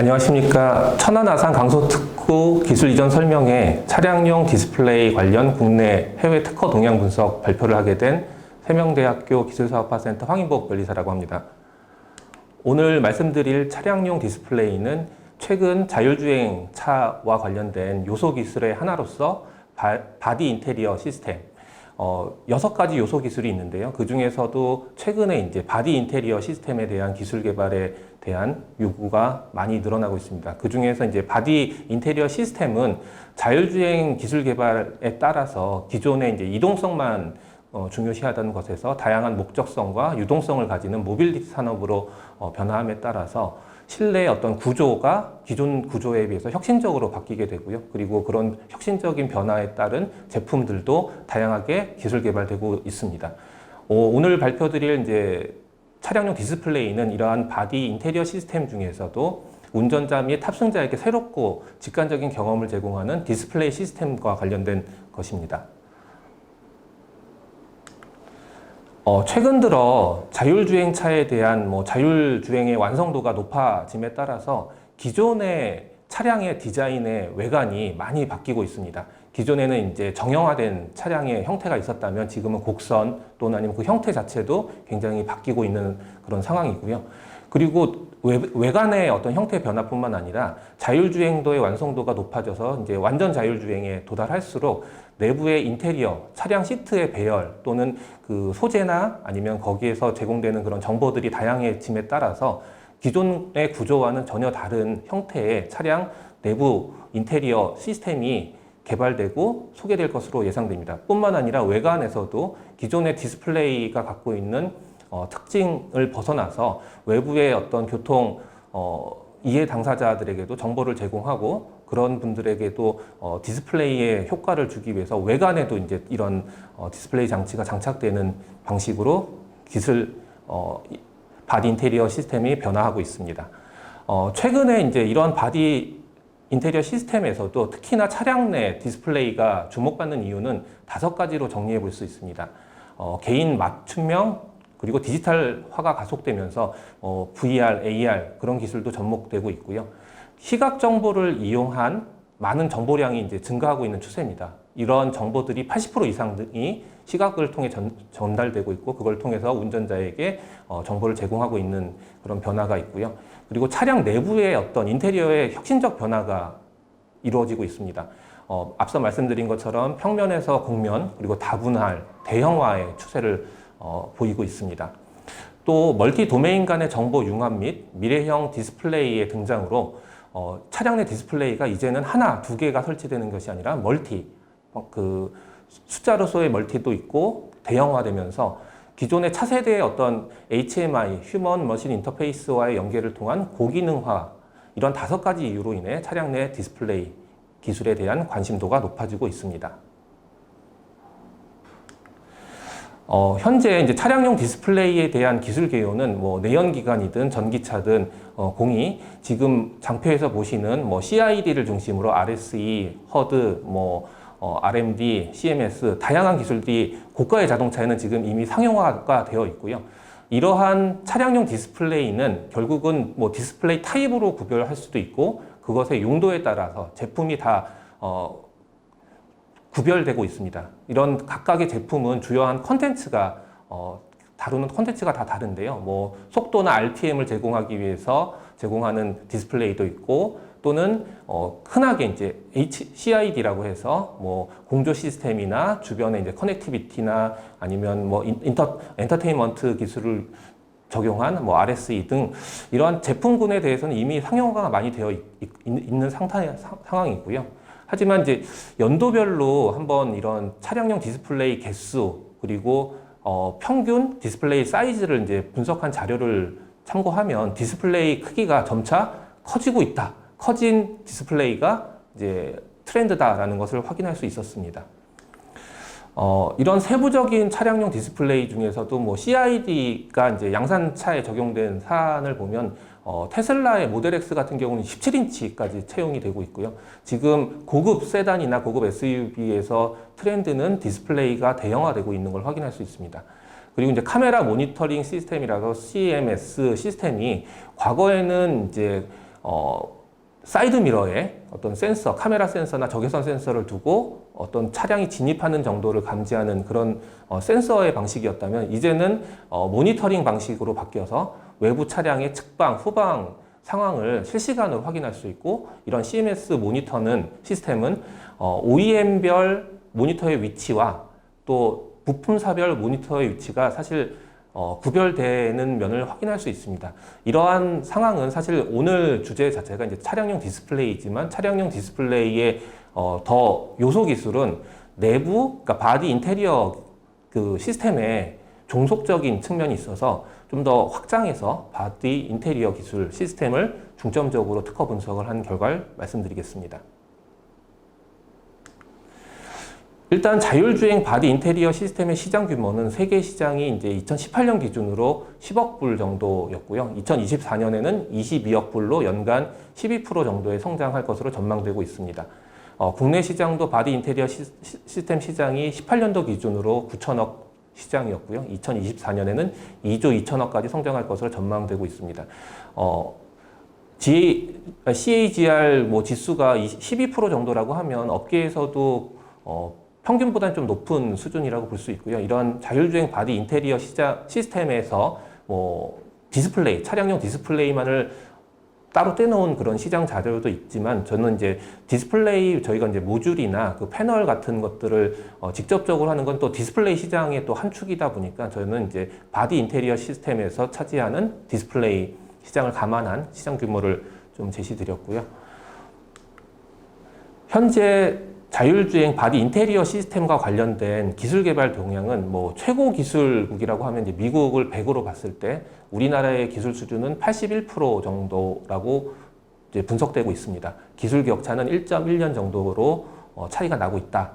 안녕하십니까. 천안아산 강소특구 기술 이전 설명회 차량용 디스플레이 관련 국내 해외 특허 동향 분석 발표를 하게 된 세명대학교 기술사업화센터 황인복 변리사라고 합니다. 오늘 말씀드릴 차량용 디스플레이는 최근 자율주행 차와 관련된 요소 기술의 하나로서 바디 인테리어 시스템 6가지 요소 기술이 있는데요. 그 중에서도 최근에 이제 바디 인테리어 시스템에 대한 기술 개발에 대한 요구가 많이 늘어나고 있습니다. 그 중에서 이제 바디 인테리어 시스템은 자율주행 기술 개발에 따라서 기존의 이제 이동성만 중요시하다는 것에서 다양한 목적성과 유동성을 가지는 모빌리티 산업으로 변화함에 따라서 실내의 어떤 구조가 기존 구조에 비해서 혁신적으로 바뀌게 되고요. 그리고 그런 혁신적인 변화에 따른 제품들도 다양하게 기술 개발되고 있습니다. 오늘 발표드릴 이제 차량용 디스플레이는 이러한 바디 인테리어 시스템 중에서도 운전자 및 탑승자에게 새롭고 직관적인 경험을 제공하는 디스플레이 시스템과 관련된 것입니다. 최근 들어 자율주행차에 대한 자율주행의 완성도가 높아짐에 따라서 기존의 차량의 디자인의 외관이 많이 바뀌고 있습니다. 기존에는 이제 정형화된 차량의 형태가 있었다면 지금은 곡선 또는 아니면 그 형태 자체도 굉장히 바뀌고 있는 그런 상황이고요. 그리고 외관의 어떤 형태 변화뿐만 아니라 자율주행도의 완성도가 높아져서 이제 완전 자율주행에 도달할수록 내부의 인테리어, 차량 시트의 배열 또는 그 소재나 아니면 거기에서 제공되는 그런 정보들이 다양해짐에 따라서 기존의 구조와는 전혀 다른 형태의 차량 내부 인테리어 시스템이 개발되고 소개될 것으로 예상됩니다. 뿐만 아니라 외관에서도 기존의 디스플레이가 갖고 있는 특징을 벗어나서 외부의 어떤 교통 이해 당사자들에게도 정보를 제공하고 그런 분들에게도 디스플레이의 효과를 주기 위해서 외관에도 이제 이런 디스플레이 장치가 장착되는 방식으로 기술 바디 인테리어 시스템이 변화하고 있습니다. 최근에 이제 이런 바디 인테리어 시스템에서도 특히나 차량 내 디스플레이가 주목받는 이유는 5가지로 정리해 볼 수 있습니다. 개인 맞춤형 그리고 디지털화가 가속되면서 VR, AR 그런 기술도 접목되고 있고요. 시각 정보를 이용한 많은 정보량이 이제 증가하고 있는 추세입니다. 이런 정보들이 80% 이상이 시각을 통해 전달되고 있고 그걸 통해서 운전자에게 정보를 제공하고 있는 그런 변화가 있고요. 그리고 차량 내부의 어떤 인테리어의 혁신적 변화가 이루어지고 있습니다. 앞서 말씀드린 것처럼 평면에서 곡면 그리고 다분할, 대형화의 추세를 보이고 있습니다. 또 멀티 도메인 간의 정보 융합 및 미래형 디스플레이의 등장으로 차량 내 디스플레이가 이제는 하나, 2개가 설치되는 것이 아니라 멀티, 숫자로서의 멀티도 있고 대형화되면서 기존의 차세대의 어떤 HMI, 휴먼 머신 인터페이스와의 연계를 통한 고기능화 이런 5가지 이유로 인해 차량 내 디스플레이 기술에 대한 관심도가 높아지고 있습니다. 현재 이제 차량용 디스플레이에 대한 기술 개요는 내연기관이든 전기차든 공이 지금 장표에서 보시는 CID를 중심으로 RSE, HUD, RMD, CMS 다양한 기술들이 고가의 자동차에는 지금 이미 상용화가 되어 있고요. 이러한 차량용 디스플레이는 결국은 디스플레이 타입으로 구별할 수도 있고 그것의 용도에 따라서 제품이 다 구별되고 있습니다. 이런 각각의 제품은 주요한 컨텐츠가 다루는 컨텐츠가 다 다른데요. 속도나 RPM을 제공하기 위해서 제공하는 디스플레이도 있고 또는 흔하게 이제 CID라고 해서 공조 시스템이나 주변의 이제 커넥티비티나 아니면 엔터테인먼트 기술을 적용한 RSE 등 이러한 제품군에 대해서는 이미 상용화가 많이 되어 있는 상황이고요. 하지만 이제 연도별로 한번 이런 차량용 디스플레이 개수 그리고 평균 디스플레이 사이즈를 이제 분석한 자료를 참고하면 디스플레이 크기가 점차 커지고 있다. 커진 디스플레이가 이제 트렌드다라는 것을 확인할 수 있었습니다. 이런 세부적인 차량용 디스플레이 중에서도 CID가 이제 양산차에 적용된 사안을 보면 테슬라의 모델 X 같은 경우는 17인치까지 채용이 되고 있고요. 지금 고급 세단이나 고급 SUV에서 트렌드는 디스플레이가 대형화되고 있는 걸 확인할 수 있습니다. 그리고 이제 카메라 모니터링 시스템이라서 CMS 시스템이 과거에는 이제 사이드 미러에 어떤 센서, 카메라 센서나 적외선 센서를 두고 어떤 차량이 진입하는 정도를 감지하는 그런 센서의 방식이었다면 이제는 모니터링 방식으로 바뀌어서 외부 차량의 측방, 후방 상황을 실시간으로 확인할 수 있고 이런 CMS 모니터는 시스템은 OEM별 모니터의 위치와 또 부품사별 모니터의 위치가 사실 구별되는 면을 확인할 수 있습니다. 이러한 상황은 사실 오늘 주제 자체가 이제 차량용 디스플레이지만 차량용 디스플레이의 더 요소 기술은 내부, 그러니까 바디 인테리어 그 시스템의 종속적인 측면이 있어서 좀 더 확장해서 바디 인테리어 기술 시스템을 중점적으로 특허 분석을 한 결과를 말씀드리겠습니다. 일단 자율주행 바디 인테리어 시스템의 시장 규모는 세계 시장이 이제 2018년 기준으로 10억 불 정도였고요. 2024년에는 22억 불로 연간 12% 정도의 성장할 것으로 전망되고 있습니다. 국내 시장도 바디 인테리어 시스템 시장이 18년도 기준으로 9천억 시장이었고요. 2024년에는 2조 2천억까지 성장할 것으로 전망되고 있습니다. CAGR 지수가 12% 정도라고 하면 업계에서도 평균보다는 좀 높은 수준이라고 볼 수 있고요. 이런 자율주행 바디 인테리어 시스템에서 디스플레이, 차량용 디스플레이만을 따로 떼놓은 그런 시장 자료도 있지만 저는 이제 디스플레이 저희가 이제 모듈이나 그 패널 같은 것들을 직접적으로 하는 건 또 디스플레이 시장의 또 한 축이다 보니까 저는 이제 바디 인테리어 시스템에서 차지하는 디스플레이 시장을 감안한 시장 규모를 좀 제시드렸고요. 현재 자율주행 바디 인테리어 시스템과 관련된 기술 개발 동향은 최고 기술국이라고 하면 이제 미국을 100으로 봤을 때 우리나라의 기술 수준은 81% 정도라고 이제 분석되고 있습니다. 기술 격차는 1.1년 정도로 차이가 나고 있다.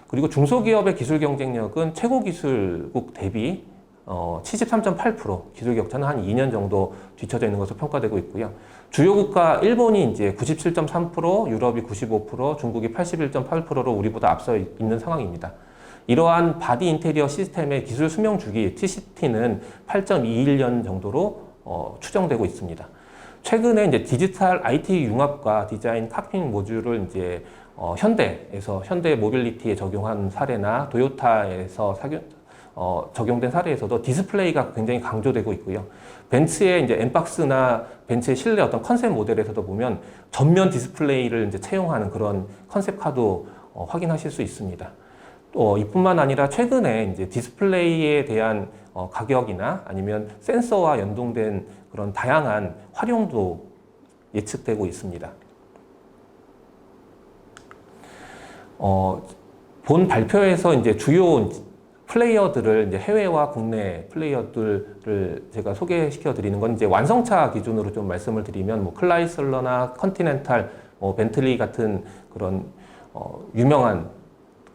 그리고 중소기업의 기술 경쟁력은 최고 기술국 대비 73.8%, 기술 격차는 한 2년 정도 뒤처져 있는 것으로 평가되고 있고요. 주요 국가 일본이 이제 97.3%, 유럽이 95%, 중국이 81.8%로 우리보다 앞서 있는 상황입니다. 이러한 바디 인테리어 시스템의 기술 수명 주기 TCT는 8.21년 정도로 추정되고 있습니다. 최근에 이제 디지털 IT 융합과 디자인 칵핏 모듈을 이제 현대에서 현대 모빌리티에 적용한 사례나 도요타에서 적용된 사례에서도 디스플레이가 굉장히 강조되고 있고요. 벤츠의 이제 엠박스나 벤츠의 실내 어떤 컨셉 모델에서도 보면 전면 디스플레이를 이제 채용하는 그런 컨셉카도 확인하실 수 있습니다. 또 이뿐만 아니라 최근에 이제 디스플레이에 대한 가격이나 아니면 센서와 연동된 그런 다양한 활용도 예측되고 있습니다. 본 발표에서 이제 주요 플레이어들을 이제 해외와 국내 플레이어들을 제가 소개시켜 드리는 건 이제 완성차 기준으로 좀 말씀을 드리면 클라이슬러나 컨티넨탈, 벤틀리 같은 그런 유명한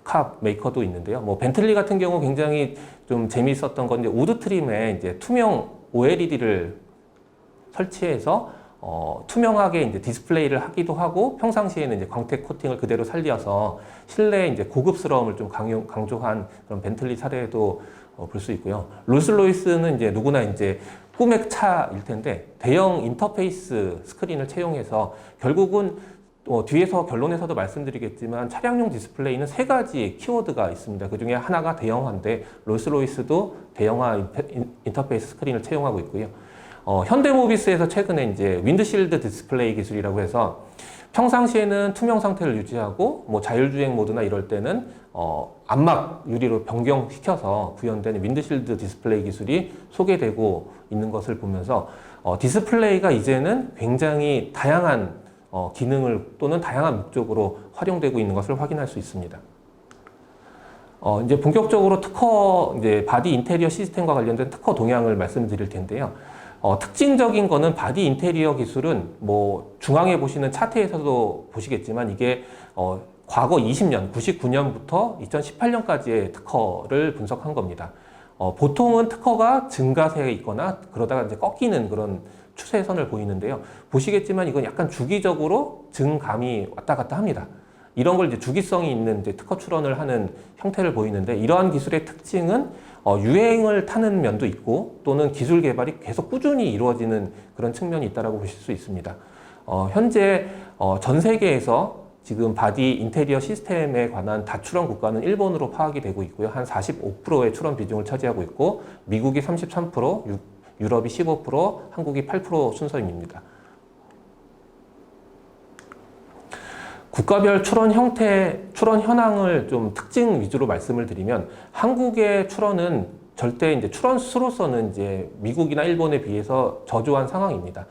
카 메이커도 있는데요. 벤틀리 같은 경우 굉장히 좀 재미있었던 건 이제 우드 트림에 이제 투명 OLED를 설치해서 투명하게 이제 디스플레이를 하기도 하고 평상시에는 이제 광택 코팅을 그대로 살려서 실내 이제 고급스러움을 좀 강조한 그런 벤틀리 사례도 볼 수 있고요. 롤스로이스는 이제 누구나 이제 꿈의 차일 텐데 대형 인터페이스 스크린을 채용해서 결국은 뒤에서 결론에서도 말씀드리겠지만 차량용 디스플레이는 세 가지 키워드가 있습니다. 그 중에 하나가 대형화인데 롤스로이스도 대형화 인터페이스 스크린을 채용하고 있고요. 현대모비스에서 최근에 이제 윈드실드 디스플레이 기술이라고 해서 평상시에는 투명 상태를 유지하고 자율주행 모드나 이럴 때는 암막 유리로 변경시켜서 구현된 윈드실드 디스플레이 기술이 소개되고 있는 것을 보면서 디스플레이가 이제는 굉장히 다양한 기능을 또는 다양한 목적으로 활용되고 있는 것을 확인할 수 있습니다. 이제 본격적으로 이제 바디 인테리어 시스템과 관련된 특허 동향을 말씀드릴 텐데요. 특징적인 거는 바디 인테리어 기술은 중앙에 보시는 차트에서도 보시겠지만 이게 과거 20년, 99년부터 2018년까지의 특허를 분석한 겁니다. 보통은 특허가 증가세에 있거나 그러다가 이제 꺾이는 그런 추세선을 보이는데요. 보시겠지만 이건 약간 주기적으로 증감이 왔다 갔다 합니다. 이런 걸 이제 주기성이 있는 이제 특허 출원을 하는 형태를 보이는데 이러한 기술의 특징은 유행을 타는 면도 있고 또는 기술 개발이 계속 꾸준히 이루어지는 그런 측면이 있다고 보실 수 있습니다. 현재 전 세계에서 지금 바디 인테리어 시스템에 관한 다출원 국가는 일본으로 파악이 되고 있고요. 한 45%의 출원 비중을 차지하고 있고 미국이 33%, 유럽이 15%, 한국이 8% 순서입니다. 국가별 출원 형태, 출원 현황을 좀 특징 위주로 말씀을 드리면 한국의 출원은 절대 이제 출원 수로서는 이제 미국이나 일본에 비해서 저조한 상황입니다.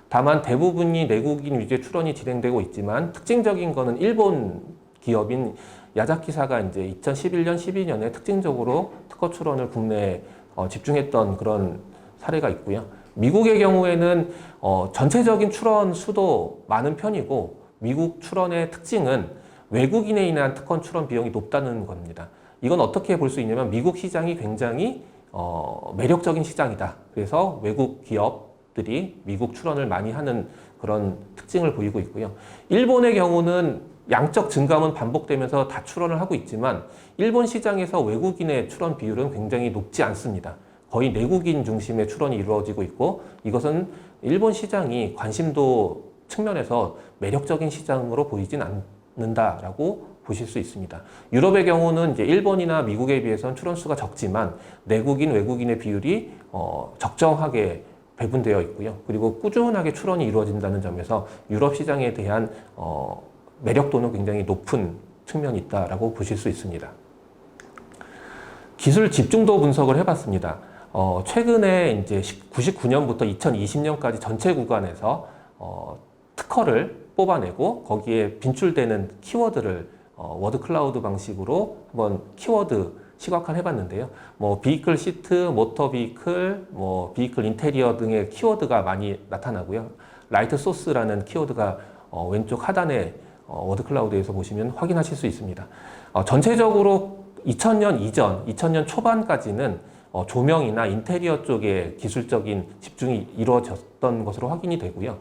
다만 대부분이 내국인 위주의 출원이 진행되고 있지만 특징적인 거는 일본 기업인 야자키사가 이제 2011년, 12년에 특징적으로 특허 출원을 국내에 집중했던 그런 사례가 있고요. 미국의 경우에는 전체적인 출원 수도 많은 편이고 미국 출원의 특징은 외국인에 인한 특허 출원 비용이 높다는 겁니다. 이건 어떻게 볼 수 있냐면 미국 시장이 굉장히 매력적인 시장이다. 그래서 외국 기업들이 미국 출원을 많이 하는 그런 특징을 보이고 있고요. 일본의 경우는 양적 증감은 반복되면서 다 출원을 하고 있지만 일본 시장에서 외국인의 출원 비율은 굉장히 높지 않습니다. 거의 내국인 중심의 출원이 이루어지고 있고 이것은 일본 시장이 관심도 측면에서 매력적인 시장으로 보이진 않는다라고 보실 수 있습니다. 유럽의 경우는 이제 일본이나 미국에 비해서는 출원수가 적지만 내국인, 외국인의 비율이 적정하게 배분되어 있고요. 그리고 꾸준하게 출원이 이루어진다는 점에서 유럽 시장에 대한 매력도는 굉장히 높은 측면이 있다라고 보실 수 있습니다. 기술 집중도 분석을 해봤습니다. 최근에 이제 99년부터 2020년까지 전체 구간에서 특허를 뽑아내고 거기에 빈출되는 키워드를 워드 클라우드 방식으로 한번 키워드 시각화를 해봤는데요. 뭐 비이클 시트, 모터 비이클, 뭐 비이클 인테리어 등의 키워드가 많이 나타나고요. 라이트 소스라는 키워드가 왼쪽 하단에 워드 클라우드에서 보시면 확인하실 수 있습니다. 전체적으로 2000년 이전, 2000년 초반까지는 조명이나 인테리어 쪽에 기술적인 집중이 이루어졌던 것으로 확인이 되고요.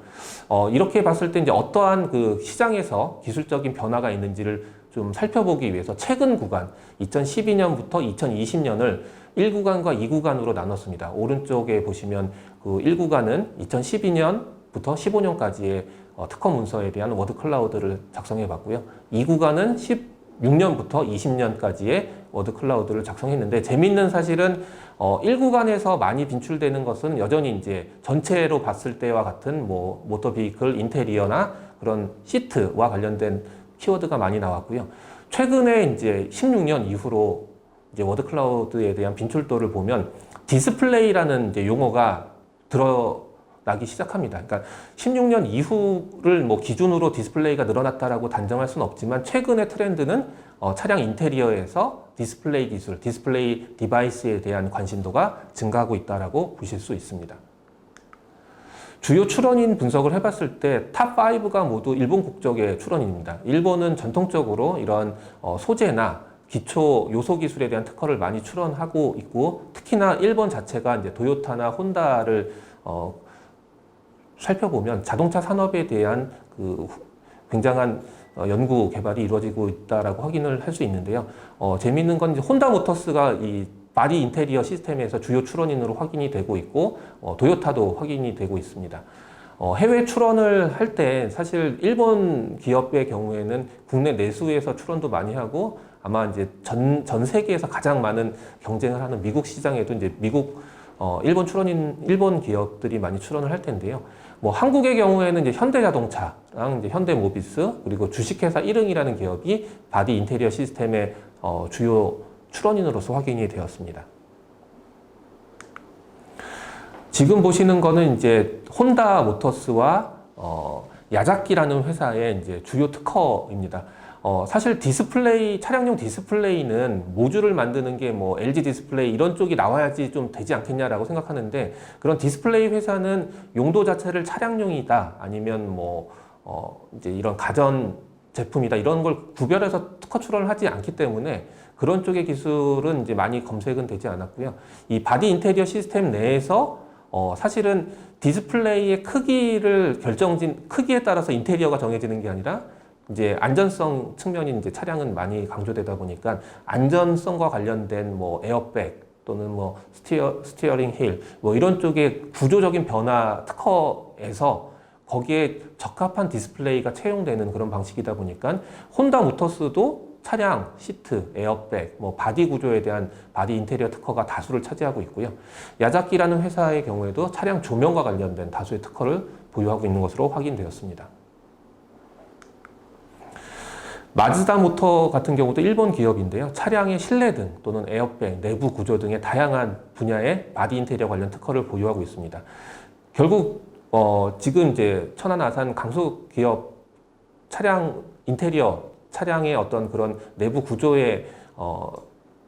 이렇게 봤을 때 이제 어떠한 그 시장에서 기술적인 변화가 있는지를 좀 살펴보기 위해서 최근 구간 2012년부터 2020년을 1구간과 2구간으로 나눴습니다. 오른쪽에 보시면 그 1구간은 2012년부터 15년까지의 특허 문서에 대한 워드 클라우드를 작성해 봤고요. 2구간은 16년부터 20년까지의 워드 클라우드를 작성했는데 재미있는 사실은 1구간에서 많이 빈출되는 것은 여전히 이제 전체로 봤을 때와 같은 뭐 모터 비이클 인테리어나 그런 시트와 관련된 키워드가 많이 나왔고요. 최근에 이제 16년 이후로 이제 워드 클라우드에 대한 빈출도를 보면 디스플레이라는 이제 용어가 드러나기 시작합니다. 그러니까 16년 이후를 뭐 기준으로 디스플레이가 늘어났다라고 단정할 수는 없지만 최근의 트렌드는 차량 인테리어에서 디스플레이 기술, 디스플레이 디바이스에 대한 관심도가 증가하고 있다라고 보실 수 있습니다. 주요 출원인 분석을 해봤을 때 탑 5가 모두 일본 국적의 출원인입니다. 일본은 전통적으로 이런 소재나 기초 요소 기술에 대한 특허를 많이 출원하고 있고 특히나 일본 자체가 이제 도요타나 혼다를 살펴보면 자동차 산업에 대한 그 굉장한 연구 개발이 이루어지고 있다라고 확인을 할 수 있는데요. 재미있는 건 이제 혼다 모터스가 이 바디 인테리어 시스템에서 주요 출원인으로 확인이 되고 있고 도요타도 확인이 되고 있습니다. 해외 출원을 할 때 사실 일본 기업의 경우에는 국내 내수에서 출원도 많이 하고 아마 이제 전 세계에서 가장 많은 경쟁을 하는 미국 시장에도 이제 일본 기업들이 많이 출원을 할 텐데요. 뭐 한국의 경우에는 이제 현대자동차랑 이제 현대모비스 그리고 주식회사 1흥이라는 기업이 바디 인테리어 시스템의 주요 출원인으로서 확인이 되었습니다. 지금 보시는 거는 이제 혼다 모터스와 야자키라는 회사의 이제 주요 특허입니다. 사실 디스플레이, 차량용 디스플레이는 모듈을 만드는 게 뭐 LG 디스플레이 이런 쪽이 나와야지 좀 되지 않겠냐라고 생각하는데 그런 디스플레이 회사는 용도 자체를 차량용이다 아니면 뭐 이제 이런 가전 제품이다 이런 걸 구별해서 특허 출원을 하지 않기 때문에 그런 쪽의 기술은 이제 많이 검색은 되지 않았고요. 이 바디 인테리어 시스템 내에서 사실은 디스플레이의 크기에 따라서 인테리어가 정해지는 게 아니라 이제 안전성 측면인 이제 차량은 많이 강조되다 보니까 안전성과 관련된 뭐 에어백 또는 뭐 스티어링 휠 뭐 이런 쪽의 구조적인 변화 특허에서 거기에 적합한 디스플레이가 채용되는 그런 방식이다 보니까 혼다 모터스도 차량, 시트, 에어백, 뭐 바디 구조에 대한 바디 인테리어 특허가 다수를 차지하고 있고요. 야자키라는 회사의 경우에도 차량 조명과 관련된 다수의 특허를 보유하고 있는 것으로 확인되었습니다. 마즈다 모터 같은 경우도 일본 기업인데요. 차량의 실내등 또는 에어백, 내부 구조 등의 다양한 분야의 바디 인테리어 관련 특허를 보유하고 있습니다. 결국 지금 이제 천안 아산 강소 기업 차량 인테리어 차량의 어떤 그런 내부 구조에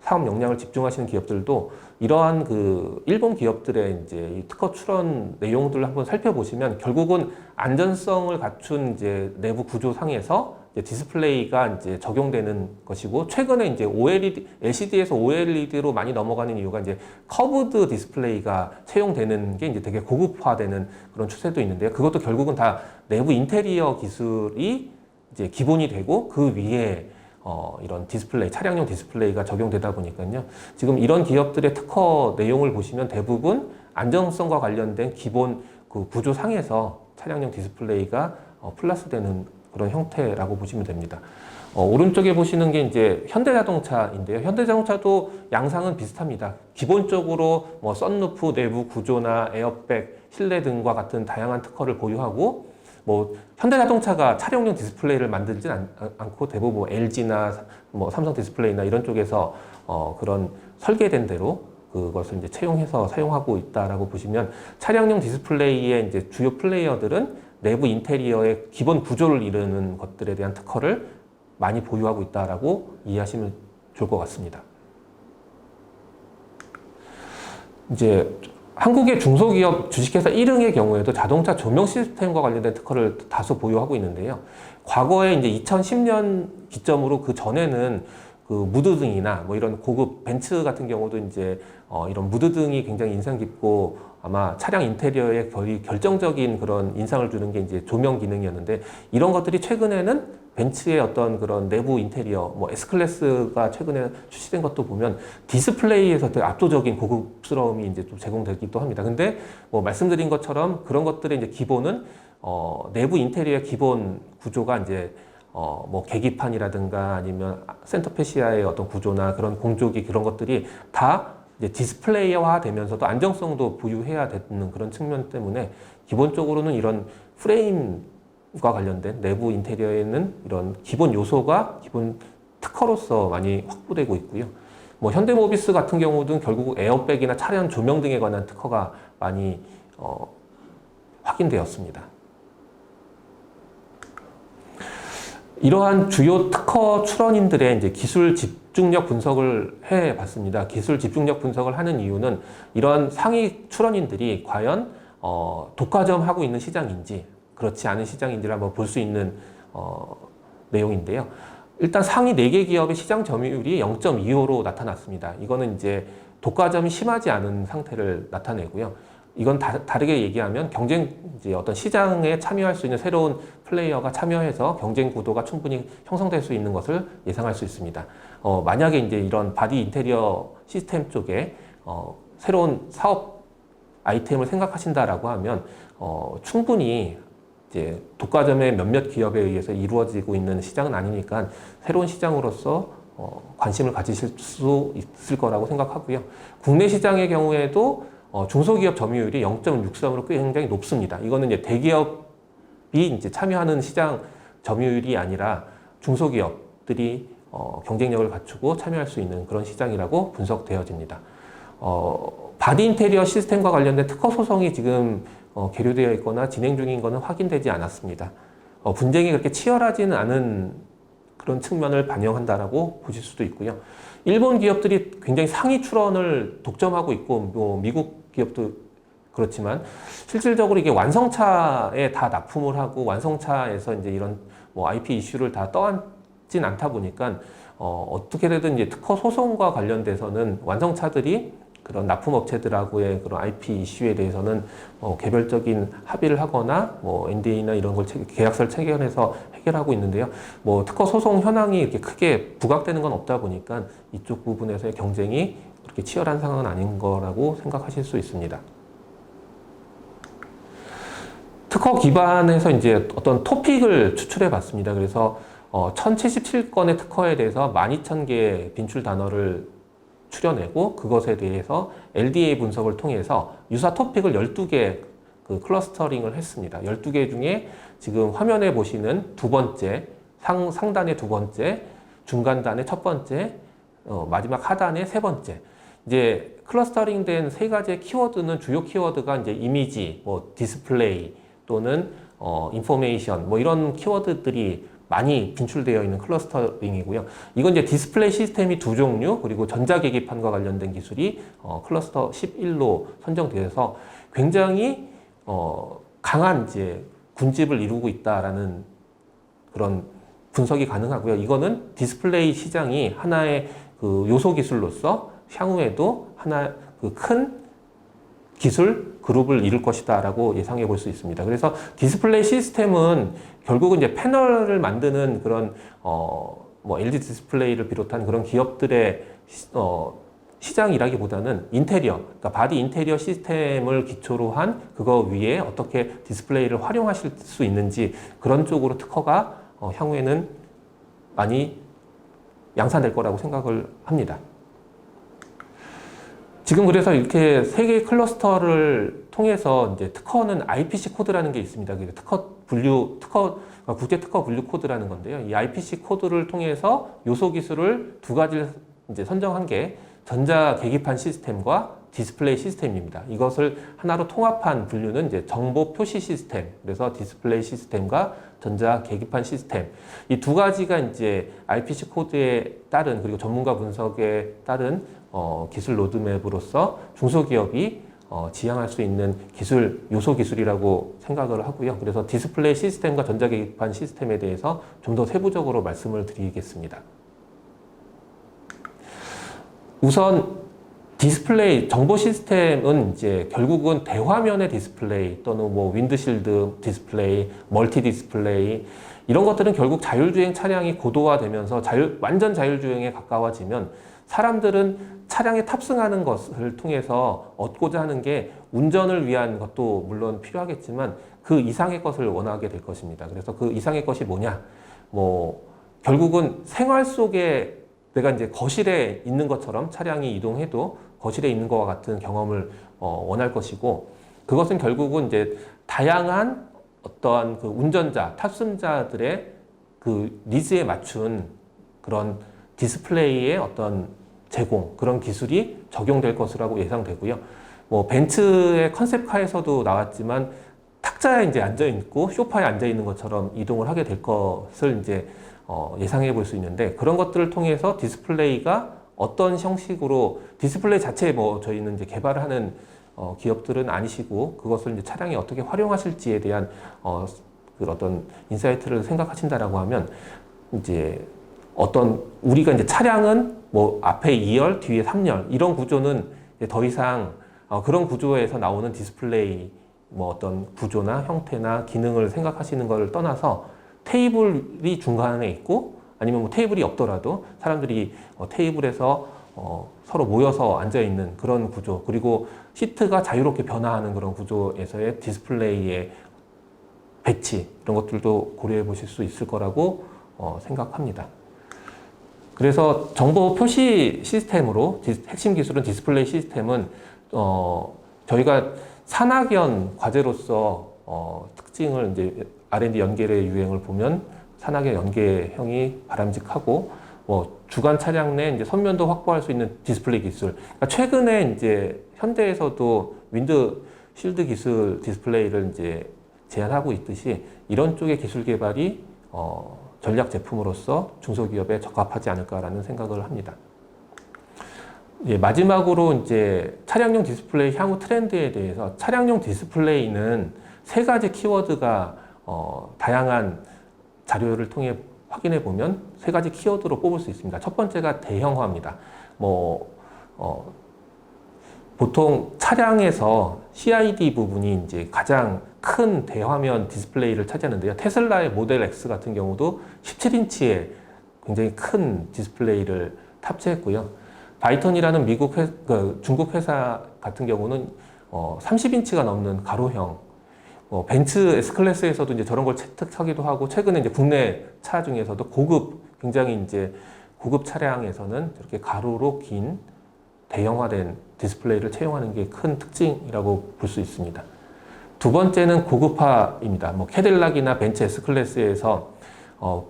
사업 역량을 집중하시는 기업들도 이러한 그 일본 기업들의 이제 이 특허 출원 내용들을 한번 살펴보시면 결국은 안전성을 갖춘 이제 내부 구조상에서 이제 디스플레이가 이제 적용되는 것이고, 최근에 이제 OLED, LCD에서 OLED로 많이 넘어가는 이유가 이제 커브드 디스플레이가 채용되는 게 이제 되게 고급화되는 그런 추세도 있는데요. 그것도 결국은 다 내부 인테리어 기술이 이제 기본이 되고 그 위에 이런 디스플레이, 차량용 디스플레이가 적용되다 보니까요. 지금 이런 기업들의 특허 내용을 보시면 대부분 안정성과 관련된 기본 그 구조상에서 차량용 디스플레이가 플러스되는 그런 형태라고 보시면 됩니다. 오른쪽에 보시는 게 이제 현대자동차인데요. 현대자동차도 양상은 비슷합니다. 기본적으로 뭐 썬루프 내부 구조나 에어백, 실내 등과 같은 다양한 특허를 보유하고, 뭐 현대자동차가 차량용 디스플레이를 만들진 않고 대부분 LG나 뭐 삼성 디스플레이나 이런 쪽에서 그런 설계된 대로 그것을 이제 채용해서 사용하고 있다라고 보시면, 차량용 디스플레이의 이제 주요 플레이어들은 내부 인테리어의 기본 구조를 이루는 것들에 대한 특허를 많이 보유하고 있다라고 이해하시면 좋을 것 같습니다. 이제 한국의 중소기업 주식회사 1응의 경우에도 자동차 조명 시스템과 관련된 특허를 다수 보유하고 있는데요. 과거에 이제 2010년 기점으로 그 전에는 그 무드등이나 뭐 이런 고급 벤츠 같은 경우도 이제 이런 무드등이 굉장히 인상 깊고 아마 차량 인테리어에 거의 결정적인 그런 인상을 주는 게 이제 조명 기능이었는데, 이런 것들이 최근에는 벤츠의 어떤 그런 내부 인테리어, 뭐 S클래스가 최근에 출시된 것도 보면 디스플레이에서 되게 압도적인 고급스러움이 이제 좀 제공되기도 합니다. 근데 뭐 말씀드린 것처럼 그런 것들의 이제 기본은 내부 인테리어의 기본 구조가 이제 뭐 계기판이라든가 아니면 센터페시아의 어떤 구조나 그런 공조기, 그런 것들이 다 이제 디스플레이화 되면서도 안정성도 부유해야 되는 그런 측면 때문에 기본적으로는 이런 프레임과 관련된 내부 인테리어에는 이런 기본 요소가 기본 특허로서 많이 확보되고 있고요. 뭐 현대모비스 같은 경우는 결국 에어백이나 차량 조명 등에 관한 특허가 많이 확인되었습니다. 이러한 주요 특허 출원인들의 이제 기술 집중력 분석을 해 봤습니다. 기술 집중력 분석을 하는 이유는 이러한 상위 출원인들이 과연 독과점하고 있는 시장인지 그렇지 않은 시장인지를 한번 볼 수 있는 내용인데요. 일단 상위 4개 기업의 시장 점유율이 0.25로 나타났습니다. 이거는 이제 독과점이 심하지 않은 상태를 나타내고요. 이건 다르게 얘기하면 이제 어떤 시장에 참여할 수 있는 새로운 플레이어가 참여해서 경쟁 구도가 충분히 형성될 수 있는 것을 예상할 수 있습니다. 만약에 이제 이런 바디 인테리어 시스템 쪽에 새로운 사업 아이템을 생각하신다라고 하면 충분히 이제 독과점의 몇몇 기업에 의해서 이루어지고 있는 시장은 아니니까 새로운 시장으로서 관심을 가지실 수 있을 거라고 생각하고요. 국내 시장의 경우에도 중소기업 점유율이 0.63으로 굉장히 높습니다. 이거는 이제 대기업이 이제 참여하는 시장 점유율이 아니라 중소기업들이 경쟁력을 갖추고 참여할 수 있는 그런 시장이라고 분석되어집니다. 바디 인테리어 시스템과 관련된 특허 소송이 지금 계류되어 있거나 진행 중인 것은 확인되지 않았습니다. 분쟁이 그렇게 치열하지는 않은 그런 측면을 반영한다라고 보실 수도 있고요. 일본 기업들이 굉장히 상위 출원을 독점하고 있고, 뭐 미국 기업도 그렇지만 실질적으로 이게 완성차에 다 납품을 하고 완성차에서 이제 이런 뭐 IP 이슈를 다 떠안진 않다 보니까 어떻게든 이제 특허 소송과 관련돼서는 완성차들이 그런 납품업체들하고의 그런 IP 이슈에 대해서는 개별적인 합의를 하거나 뭐 NDA나 이런 걸 계약서를 체결해서 해결하고 있는데요. 뭐 특허 소송 현황이 이렇게 크게 부각되는 건 없다 보니까 이쪽 부분에서의 경쟁이 그렇게 치열한 상황은 아닌 거라고 생각하실 수 있습니다. 특허 기반에서 이제 어떤 토픽을 추출해 봤습니다. 그래서 1077건의 특허에 대해서 12,000개의 빈출 단어를 추려내고 그것에 대해서 LDA 분석을 통해서 유사 토픽을 12개 그 클러스터링을 했습니다. 12개 중에 지금 화면에 보시는 두 번째, 상단의 두 번째, 중간단의 첫 번째, 마지막 하단의 세 번째. 이제 클러스터링된 세 가지의 키워드는 주요 키워드가 이제 이미지, 뭐 디스플레이 또는 인포메이션 뭐 이런 키워드들이 많이 빈출되어 있는 클러스터링이고요. 이건 이제 디스플레이 시스템이 두 종류 그리고 전자계기판과 관련된 기술이 클러스터 11로 선정되어서 굉장히 강한 이제 군집을 이루고 있다라는 그런 분석이 가능하고요. 이거는 디스플레이 시장이 하나의 그 요소 기술로서 향후에도 하나 그 큰 기술 그룹을 이룰 것이다라고 예상해 볼 수 있습니다. 그래서 디스플레이 시스템은 결국은 이제 패널을 만드는 그런 뭐 LG 디스플레이를 비롯한 그런 기업들의 시장이라기보다는 인테리어, 그러니까 바디 인테리어 시스템을 기초로 한 그거 위에 어떻게 디스플레이를 활용하실 수 있는지 그런 쪽으로 특허가 향후에는 많이 양산될 거라고 생각을 합니다. 지금 그래서 이렇게 세 개의 클러스터를 통해서 이제 특허는 IPC 코드라는 게 있습니다. 국제 특허 분류 코드라는 건데요. 이 IPC 코드를 통해서 요소 기술을 두 가지를 이제 선정한 게 전자 계기판 시스템과 디스플레이 시스템입니다. 이것을 하나로 통합한 분류는 이제 정보 표시 시스템, 그래서 디스플레이 시스템과 전자 계기판 시스템. 이 두 가지가 이제 IPC 코드에 따른 그리고 전문가 분석에 따른 기술 로드맵으로서 중소기업이 지향할 수 있는 기술, 요소 기술이라고 생각을 하고요. 그래서 디스플레이 시스템과 전자 계기판 시스템에 대해서 좀 더 세부적으로 말씀을 드리겠습니다. 우선 디스플레이 정보 시스템은 이제 결국은 대화면의 디스플레이 또는 뭐 윈드실드 디스플레이, 멀티 디스플레이 이런 것들은 결국 자율주행 차량이 고도화되면서 완전 자율주행에 가까워지면 사람들은 차량에 탑승하는 것을 통해서 얻고자 하는 게 운전을 위한 것도 물론 필요하겠지만 그 이상의 것을 원하게 될 것입니다. 그래서 그 이상의 것이 뭐냐? 뭐 결국은 생활 속에 내가 이제 거실에 있는 것처럼 차량이 이동해도 거실에 있는 것과 같은 경험을 원할 것이고 그것은 결국은 이제 다양한 어떠한 그 운전자, 탑승자들의 그 니즈에 맞춘 그런 디스플레이의 어떤 제공, 그런 기술이 적용될 것이라고 예상되고요. 뭐 벤츠의 컨셉카에서도 나왔지만 탁자에 이제 앉아 있고 소파에 앉아 있는 것처럼 이동을 하게 될 것을 이제 예상해 볼 수 있는데 그런 것들을 통해서 디스플레이가 어떤 형식으로 디스플레이 자체에 뭐 저희는 이제 개발을 하는 기업들은 아니시고 그것을 이제 차량에 어떻게 활용하실지에 대한 그 어떤 인사이트를 생각하신다라고 하면 이제 어떤 우리가 이제 차량은 뭐 앞에 2열, 뒤에 3열 이런 구조는 이제 더 이상 그런 구조에서 나오는 디스플레이 뭐 어떤 구조나 형태나 기능을 생각하시는 것을 떠나서 테이블이 중간에 있고 아니면 뭐 테이블이 없더라도 사람들이 테이블에서 서로 모여서 앉아 있는 그런 구조 그리고 시트가 자유롭게 변화하는 그런 구조에서의 디스플레이의 배치 이런 것들도 고려해 보실 수 있을 거라고 생각합니다. 그래서 정보 표시 시스템으로 핵심 기술은 디스플레이 시스템은 저희가 산학연 과제로서 특징을 이제 R&D 연계의 유행을 보면 산학연 연계형이 바람직하고 뭐 주간 차량 내 이제 선면도 확보할 수 있는 디스플레이 기술. 그러니까 최근에 이제 현대에서도 윈드 실드 기술 디스플레이를 이제 제안하고 있듯이 이런 쪽의 기술 개발이 전략 제품으로서 중소기업에 적합하지 않을까라는 생각을 합니다. 예, 마지막으로 이제 차량용 디스플레이 향후 트렌드에 대해서 차량용 디스플레이는 세 가지 키워드가 다양한 자료를 통해 확인해 보면 세 가지 키워드로 뽑을 수 있습니다. 첫 번째가 대형화입니다. 보통 차량에서 CID 부분이 이제 가장 큰 대화면 디스플레이를 차지하는데요. 테슬라의 모델 X 같은 경우도 17인치의 굉장히 큰 디스플레이를 탑재했고요. 바이턴이라는 중국 회사 같은 경우는 30인치가 넘는 가로형 벤츠 S클래스에서도 이제 저런 걸 채택하기도 하고, 최근에 이제 국내 차 중에서도 굉장히 이제 고급 차량에서는 이렇게 가로로 긴 대형화된 디스플레이를 채용하는 게 큰 특징이라고 볼 수 있습니다. 두 번째는 고급화입니다. 캐딜락이나 벤츠 S클래스에서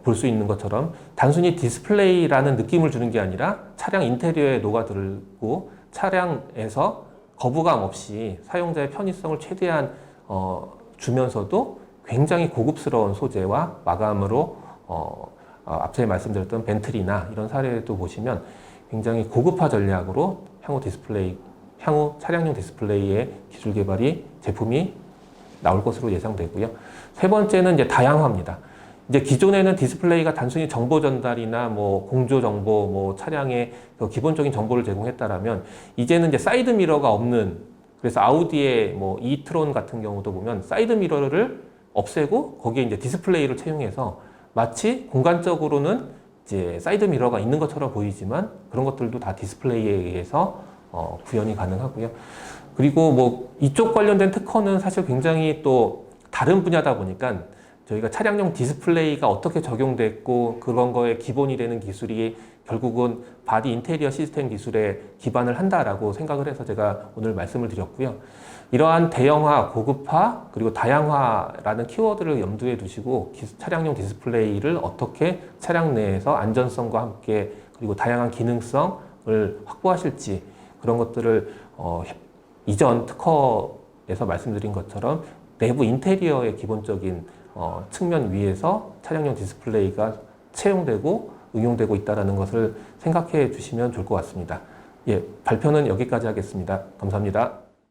볼 수 있는 것처럼 단순히 디스플레이라는 느낌을 주는 게 아니라 차량 인테리어에 녹아들고 차량에서 거부감 없이 사용자의 편의성을 최대한 주면서도 굉장히 고급스러운 소재와 마감으로 앞서 말씀드렸던 벤틀리나 이런 사례도 보시면 굉장히 고급화 전략으로 향후 차량용 디스플레이의 기술 개발이 제품이 나올 것으로 예상되고요. 세 번째는 이제 다양화입니다. 이제 기존에는 디스플레이가 단순히 정보 전달이나 공조 정보, 차량의 기본적인 정보를 제공했다라면 이제는 이제 사이드 미러가 없는, 그래서 아우디의 이트론 같은 경우도 보면 사이드 미러를 없애고 거기에 이제 디스플레이를 채용해서 마치 공간적으로는 이제 사이드 미러가 있는 것처럼 보이지만 그런 것들도 다 디스플레이에 의해서 구현이 가능하고요. 그리고 이쪽 관련된 특허는 사실 굉장히 또 다른 분야다 보니까 저희가 차량용 디스플레이가 어떻게 적용됐고 그런 거에 기본이 되는 기술이 결국은 바디 인테리어 시스템 기술에 기반을 한다라고 생각을 해서 제가 오늘 말씀을 드렸고요. 이러한 대형화, 고급화, 그리고 다양화라는 키워드를 염두에 두시고 차량용 디스플레이를 어떻게 차량 내에서 안전성과 함께 그리고 다양한 기능성을 확보하실지, 그런 것들을 이전 특허에서 말씀드린 것처럼 내부 인테리어의 기본적인 측면 위에서 차량용 디스플레이가 채용되고 응용되고 있다는 것을 생각해 주시면 좋을 것 같습니다. 예, 발표는 여기까지 하겠습니다. 감사합니다.